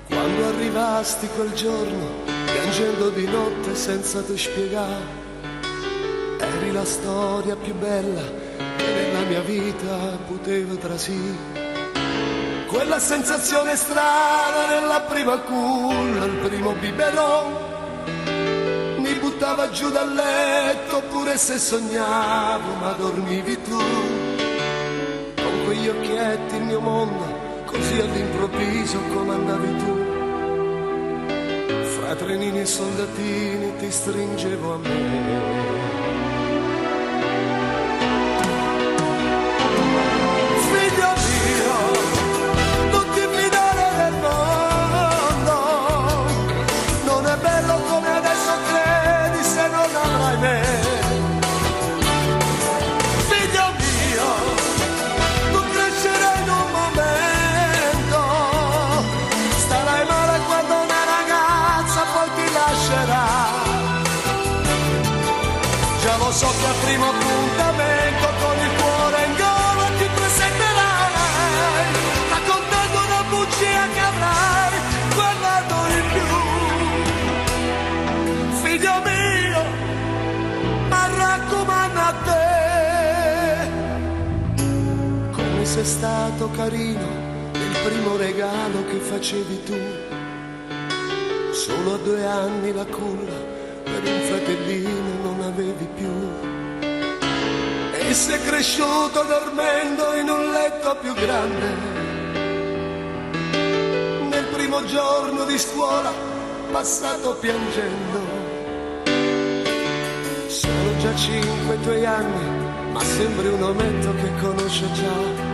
Quando arrivasti quel giorno, piangendo di notte senza te spiegare, eri la storia più bella che nella mia vita potevo trasì. Quella sensazione strana nella prima culla, il primo biberon, mi buttava giù dal letto pure se sognavo, ma dormivi tu. Con quegli occhietti il mio mondo, così all'improvviso comandavi tu. Fra trenini e soldatini ti stringevo a me. Già lo so che al primo appuntamento con il cuore in gola ti presenterai, raccontando una bugia che avrai guardato in più. Figlio mio, ma raccomando a te, come sei stato carino il primo regalo che facevi tu. Solo a 2 anni la culla per un fratellino non avevi più, e sei cresciuto dormendo in un letto più grande. Nel primo giorno di scuola passato piangendo, sono già 5 i tuoi anni, ma sembri un ometto che conosce già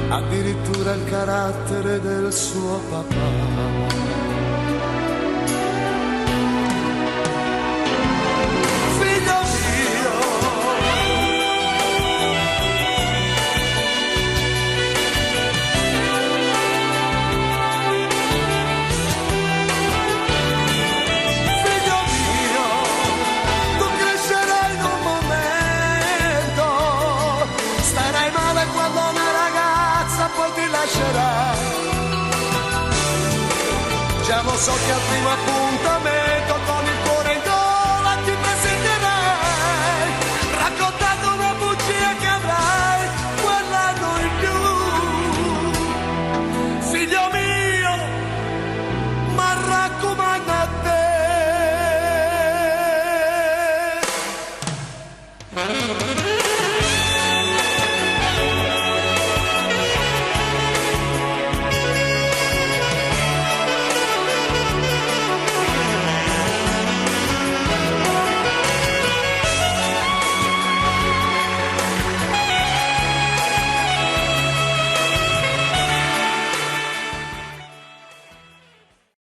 addirittura il carattere del suo papà. Già lo so che al primo appuntamento con il